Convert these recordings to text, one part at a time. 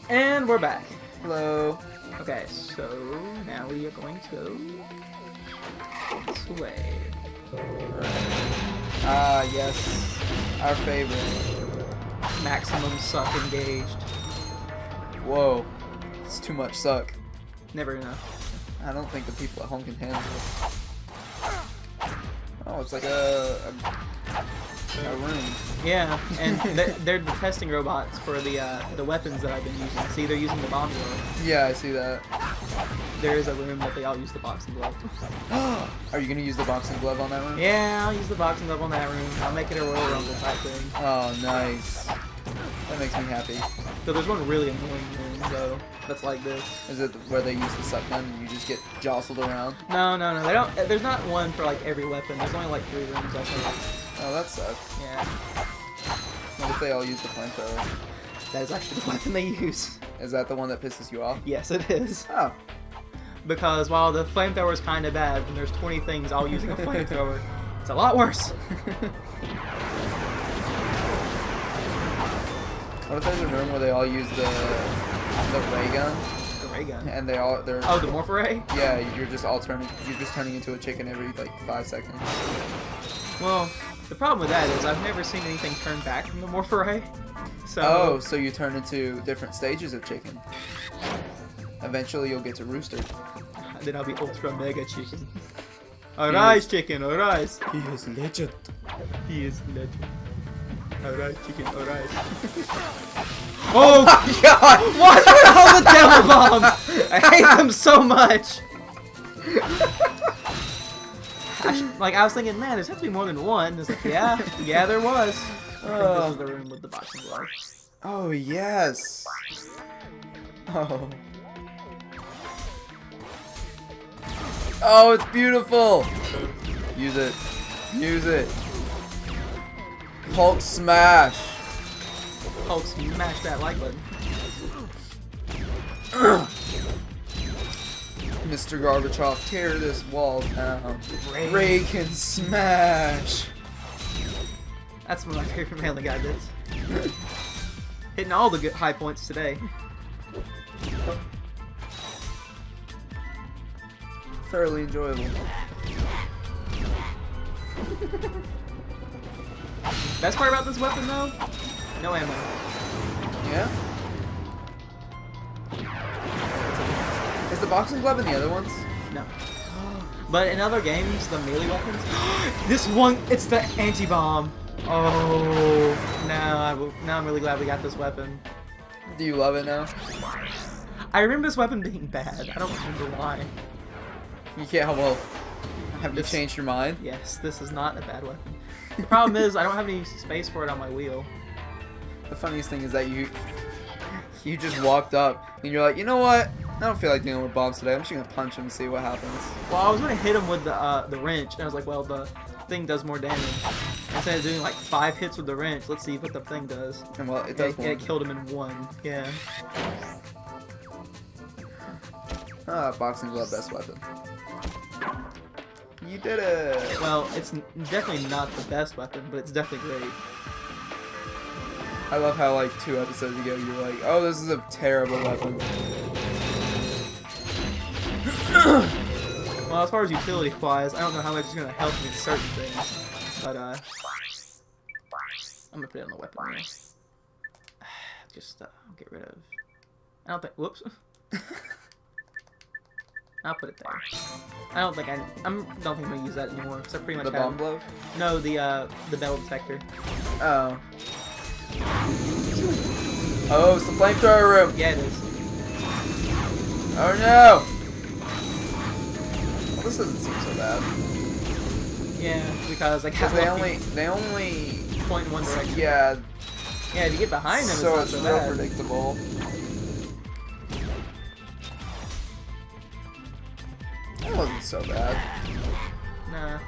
And we're back. Hello. Okay, so now we are going to go this way. Ah, yes. Our favorite. Maximum suck engaged. Whoa. It's too much suck. Never enough. I don't think the people at home can handle it. Oh, it's like a room. Yeah, and they're the testing robots for the weapons that I've been using. See, they're using the bomb glove. Yeah, I see that. There is a room that they all use the boxing glove. Are you gonna use the boxing glove on that room? Yeah, I'll use the boxing glove on that room. I'll make it a Royal Rumble type thing. Oh, nice. That makes me happy. So there's one really annoying room though that's like this. Is it where they use the suck gun and you just get jostled around? No. They don't. There's not one for like every weapon. There's only like 3 rooms, I think. Oh, that sucks. Yeah. What if they all use the flamethrower? That is actually the weapon they use. Is that the one that pisses you off? Yes, it is. Oh. Because while the flamethrower is kind of bad, when there's 20 things all using a flamethrower, it's a lot worse. What if there's a room where they all use the ray gun? The ray gun. And they're Oh, the morph ray? Yeah, you're just turning into a chicken every like 5 seconds. Well, the problem with that is I've never seen anything turn back from the morph ray. So. Oh, so you turn into different stages of chicken. Eventually, you'll get to rooster. Then I'll be ultra mega chicken. Arise, chicken, arise. He is legend. He is legend. Arise, chicken, arise. Oh God! What's with all the devil bombs? I hate them so much. I was thinking, man, there's have to be more than one. It's like, yeah, there was. I think this is the room with the boxing glove. Oh yes. Oh. Oh, it's beautiful. Use it. Use it. Hulk smash. Hulk smash that like button. Mr. Gorbachev, tear this wall down. Ray can smash. That's one of my favorite Family Guy bits. Hitting all the good high points today. Thoroughly enjoyable. Best part about this weapon though? No ammo. Yeah? Is the boxing glove in the other ones? No. But in other games, the melee weapons. This one, it's the anti-bomb. Oh, now I'm really glad we got this weapon. Do you love it now? I remember this weapon being bad. I don't remember why. You can't. Well, have you changed your mind? Yes, this is not a bad weapon. The problem is I don't have any space for it on my wheel. The funniest thing is that you just walked up and you're like, you know what? I don't feel like dealing with bombs today. I'm just gonna punch him and see what happens. Well, I was gonna hit him with the wrench, and I was like, well, the thing does more damage. Instead of doing like 5 hits with the wrench, let's see what the thing does. And well, it does. Yeah, it killed him in 1. Yeah. Boxing glove, best weapon. You did it. Well, it's definitely not the best weapon, but it's definitely great. I love how like 2 episodes ago you were like, oh, this is a terrible weapon. Well, as far as utility-wise, I don't know how much it's going to help me in certain things, but I'm going to put it on the weapon here. Just get rid of... I don't think... Whoops. I'll put it there. I don't think I'm going to use that anymore, because I pretty much the have... bomb glove? No, the metal detector. Oh. Oh, it's the flamethrower room! Yeah, it is. Oh no! Well, this doesn't seem so bad. Yeah, because I got they only point in one direction. Yeah. Yeah, if you get behind them, So it's it's not so real bad. predictable. That wasn't so bad. Nah.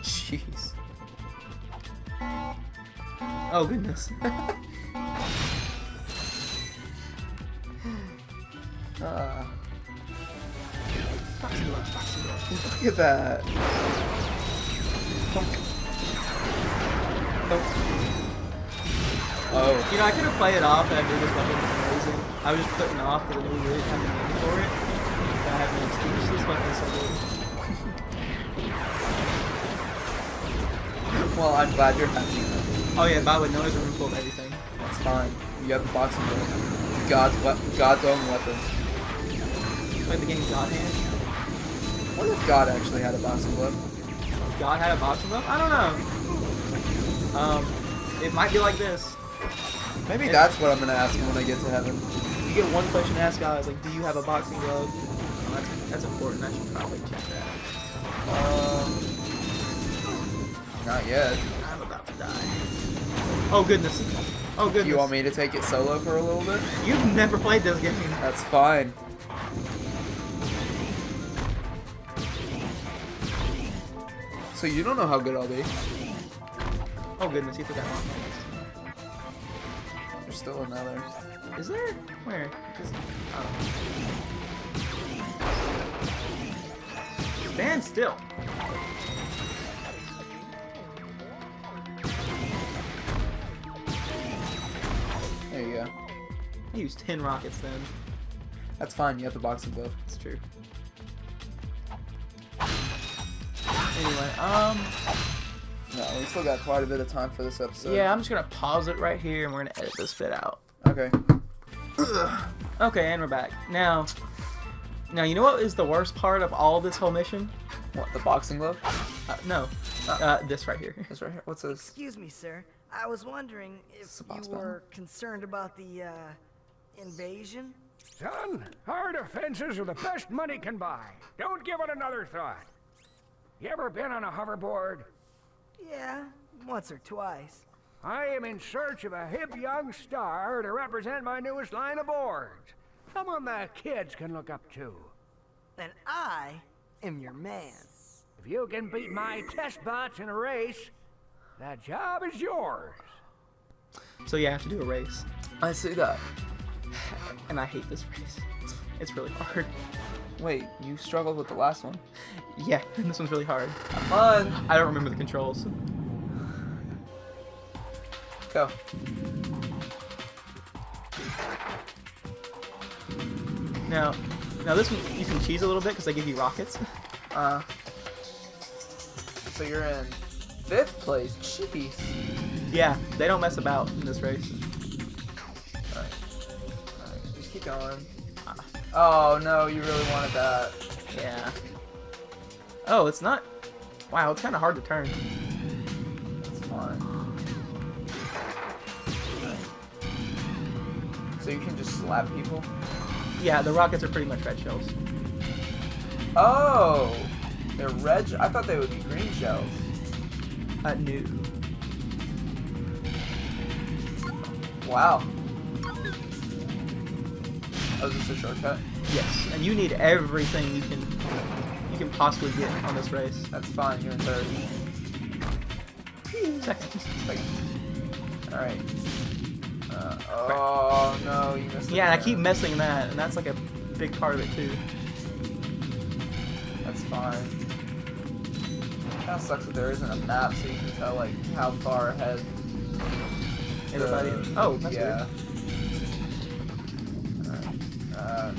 Jeez. Oh goodness. Look at that. Oh. You know, I could have played it off that I knew this weapon was amazing. I was just putting it off because I knew we really didn't have the money for it. But I have no excuse. This weapon is so good. Well, I'm glad you're happy. Oh yeah, by the way, no, there's a room full of everything. That's fine. You have the boxing glove. God's own weapon. Like the game God Hand. What if God actually had a boxing glove? God had a boxing glove? I don't know. It might be like this. Maybe that's what I'm gonna ask him when I get to heaven. You get one question to ask God, it's like, do you have a boxing glove? Oh, that's important. I should probably check that. Not yet. I'm about to die. Oh goodness. Oh goodness. You want me to take it solo for a little bit? You've never played this game. That's fine. So you don't know how good I'll be. Oh goodness, you forgot one. There's still another. Is there? Where? Just, oh. Stand still. There you go. I used 10 rockets then. That's fine. You have the boxing glove. It's true. Anyway, No, we still got quite a bit of time for this episode. yeah, I'm just gonna pause it right here and we're gonna edit this bit out. Okay. Okay, and we're back. Now, you know what is the worst part of all this whole mission? What, the boxing glove? No. This right here. This right here. What's this? Excuse me, sir. I was wondering if box you were concerned about the, invasion? Son, hard offenses are the best money can buy. Don't give it another thought. You ever been on a hoverboard? Yeah, once or twice. I am in search of a hip young star to represent my newest line of boards. Someone the kids can look up to. Then I am your man. If you can beat my test bots in a race, that job is yours. So yeah, I have to do a race. I see that. And I hate this race. It's really hard. Wait, you struggled with the last one. Yeah, this one's really hard. Have fun. I don't remember the controls. Go. Now this one you can cheese a little bit because they give you rockets. So you're in 5th place. Jeez. Yeah, they don't mess about in this race. Alright, just keep going. Oh no, you really wanted that. Yeah. Oh, it's not. Wow, it's kind of hard to turn. That's fine. Alright. So you can just slap people? Yeah, the rockets are pretty much red shells. Oh! They're red. I thought they would be green shells. New. Wow. Oh, is this a shortcut? Yes, and you need everything you can possibly get on this race. That's fine. You're in 3rd. Second. Alright. Oh no, you missed it. Yeah, and I keep messing that, and that's like a big part of it too. That's fine. Kinda sucks that there isn't a map so you can tell like how far ahead Everybody. Oh, that's yeah. weird.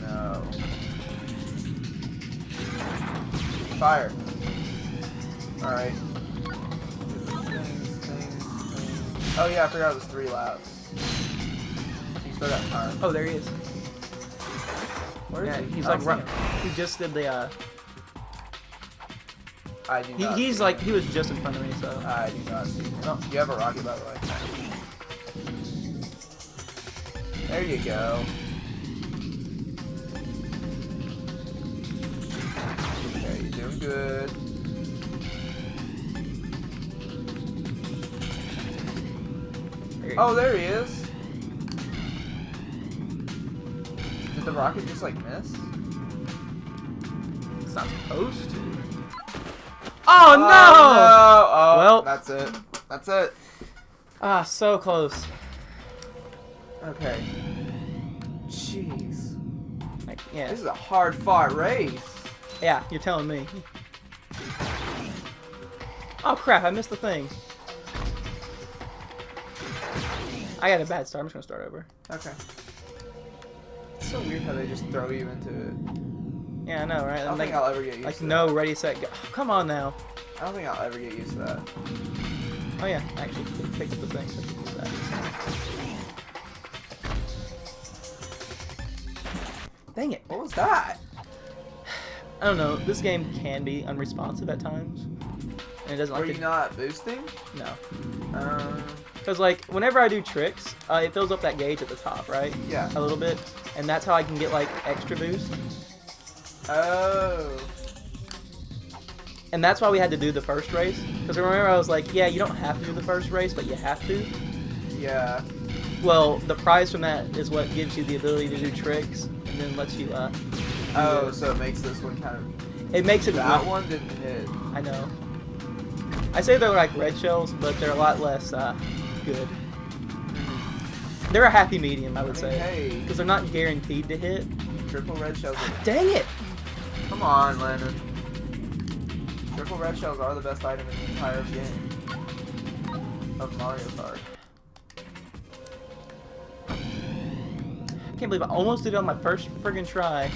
No. Fire. Alright. Things. Oh yeah, I forgot it was 3 laps. You still got time. Oh, there he is. Where is Yeah, he? he's I like don't right. see him. He just did the. I do not He's see like him. he was just in front of me, so. I do not see him. Oh. You have a rocket, by the way. There you go. Okay, you're doing good. Oh, there he is. Did the rocket just like miss? It's not supposed to. Oh no! Oh, Well. that's it. That's it. Ah, so close. Okay. Jeez. Like, yeah. This is a hard-fought race. Yeah, you're telling me. Oh crap! I missed the thing. I got a bad start. I'm just gonna start over. Okay. It's so weird how they just throw you into it. Yeah, I know, right? I don't like, think I'll ever get used like to no, that. ready, set, go. Come on now. I don't think I'll ever get used to that. Oh yeah, actually, pick up the thing. So I can use that. Dang it! What was that? I don't know. This game can be unresponsive at times, and it doesn't Were like you it. not boosting? No, Um, because like whenever I do tricks, it fills up that gauge at the top, right? Yeah. A little bit, and that's how I can get like extra boost. oh. And that's why we had to do the first race. Because remember, I was like, yeah, you don't have to do the first race, but you have to. Yeah. Well, the prize from that is what gives you the ability to do tricks, and then lets you. Oh, so it makes this one kind of. It makes it. That one didn't hit. I know. I say they're like red shells, but they're a lot less good. They're a happy medium, I would say, Hey, because they're not guaranteed to hit. triple red shells. Dang it! Come on, Landon. Triple red shells are the best item in the entire game of Mario Kart. I can't believe I almost did it on my first friggin' try,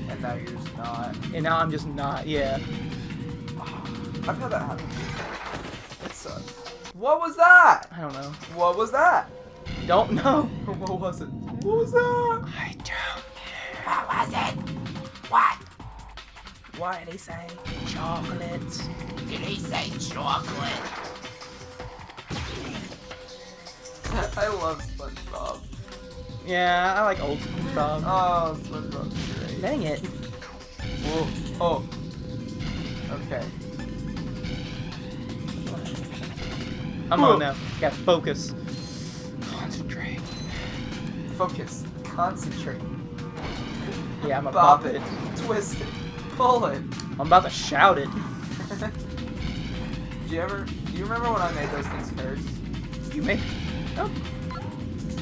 And now you're just not. and now I'm just not. Yeah. I've had that happen. It sucks. What was that? I don't know. What was that? Don't know. What was it? What was that? I don't. What was it? What? Why did he say chocolates? Did he say chocolate? I love SpongeBob. Yeah, I like old SpongeBob. Oh, SpongeBob's great. Dang it. Whoa. Oh. Okay. I'm on now. Gotta focus. Concentrate. Focus. Concentrate. Yeah, I'm a Bop bop it. Twist it. Pull it. I'm about to shout it. Do you remember when I made those things curse? You made. Oh.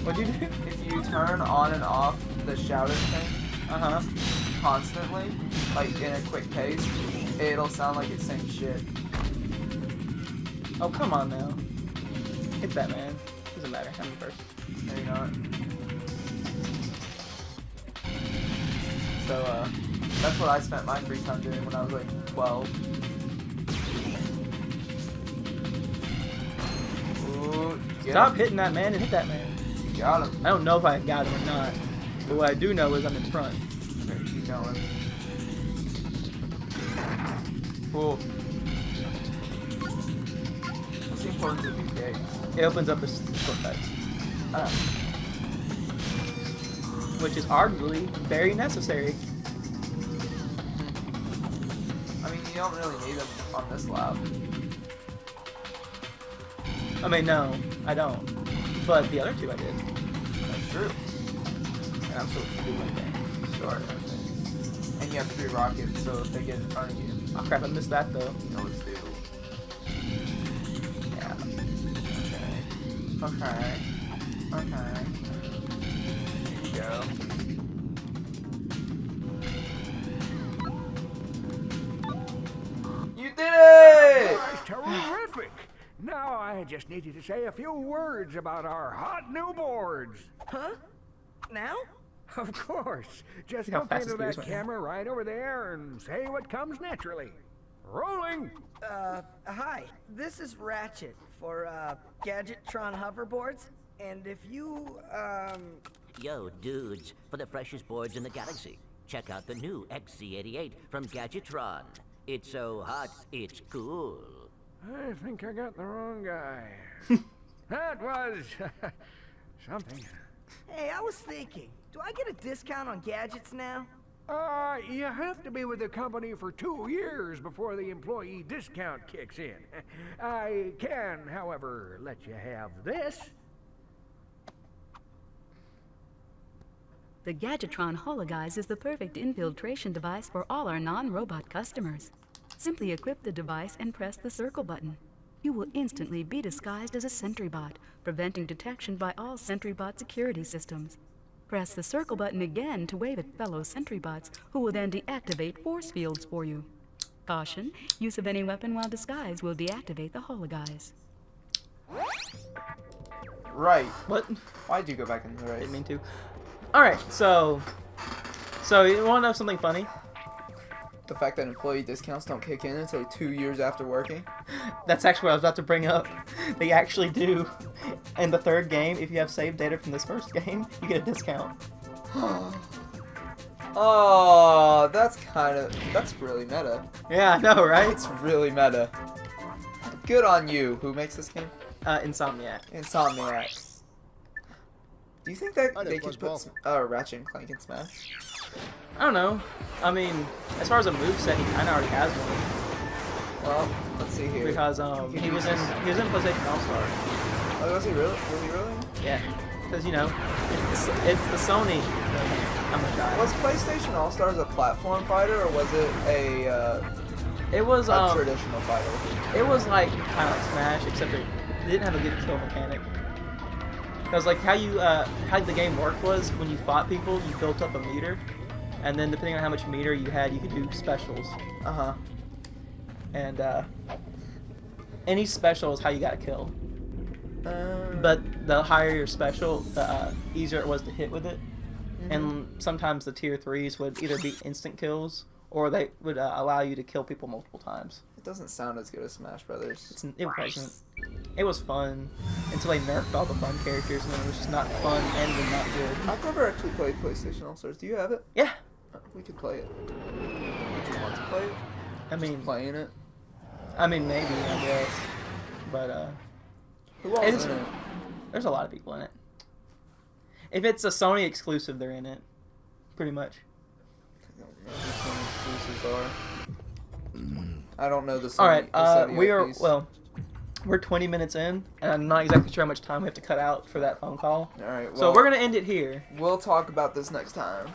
What'd you do? If you turn on and off the shouting thing constantly, like in a quick pace, it'll sound like it's saying shit. Oh, come on now. Hit that, man. Doesn't matter. I'm first. No, you're not. So, that's what I spent my free time doing when I was like 12. Ooh, Stop hitting that man and hit that man. You got him. I don't know if I got him or not. But what I do know is I'm in front. Okay, keep going. Cool. What's the importance of these gates? It opens up the shortcuts. Which is arguably very necessary. I mean, you don't really need them on this lap. I mean, no, I don't. But the other two I did. That's true. And I'm still doing my thing. Sure. And you have 3 rockets, so if they get in front of you, Oh crap, I missed that though. you know what to do. Yeah. Okay. Okay. Here you go. You did it! That's terrific! Now I just need you to say a few words about our hot new boards. Huh? Now? Of course. Just See how look fast into this goes that right now. camera right over there and say what comes naturally. Rolling! Hi. This is Ratchet for, Gadgetron hoverboards. And if you, Yo, dudes, for the freshest boards in the galaxy, check out the new XZ88 from Gadgetron. It's so hot, it's cool. I think I got the wrong guy. That was something. Hey, I was thinking, do I get a discount on gadgets now? You have to be with the company for 2 years before the employee discount kicks in. I can, however, let you have this. The Gadgetron Hologuise is the perfect infiltration device for all our non-robot customers. Simply equip the device and press the circle button. You will instantly be disguised as a sentry bot, preventing detection by all sentry bot security systems. Press the circle button again to wave at fellow sentry bots, who will then deactivate force fields for you. Caution, use of any weapon while disguised will deactivate the Hologuise. Right. What? Why'd you go back in the race? Didn't mean to. Alright, so you wanna know something funny? The fact that employee discounts don't kick in until 2 years after working. That's actually what I was about to bring up. They actually do. In the third game, if you have saved data from this first game, you get a discount. Oh, that's really meta. Yeah, I know, right? It's really meta. Good on you. Who makes this game? Insomniac. Insomniac. Do you think that they could put Ratchet and Clank in Smash? I don't know. I mean, as far as a moveset, he kind of already has one. Well, let's see here. Because he was in PlayStation All Star. Oh, was he really? Was he really? Yeah. Because you know, it's the Sony. I'm gonna die. Was PlayStation All Stars a platform fighter or was it a traditional fighter? It was like kind of like Smash, except it didn't have a good kill mechanic. Because like how the game worked was when you fought people, you built up a meter, and then depending on how much meter you had, you could do specials. And any special is how you got a kill. But the higher your special, the easier it was to hit with it. And sometimes the tier 3s would either be instant kills, or they would allow you to kill people multiple times. It doesn't sound as good as Smash Brothers. It wasn't. It was fun until they nerfed all the fun characters, and then it was just not fun and then not good. I've never actually played PlayStation All Stars. Do you have it? Yeah. We could play it. Would you want to play it? I mean, just playing it. I mean, maybe, I guess. But Who else is in it? There's a lot of people in it. If it's a Sony exclusive, they're in it. Pretty much. I don't know who Sony exclusives are. I don't know the Sony. All right, the Sony IPs. we're 20 minutes in, and I'm not exactly sure how much time we have to cut out for that phone call. All right. Well, So we're gonna end it here. We'll talk about this next time.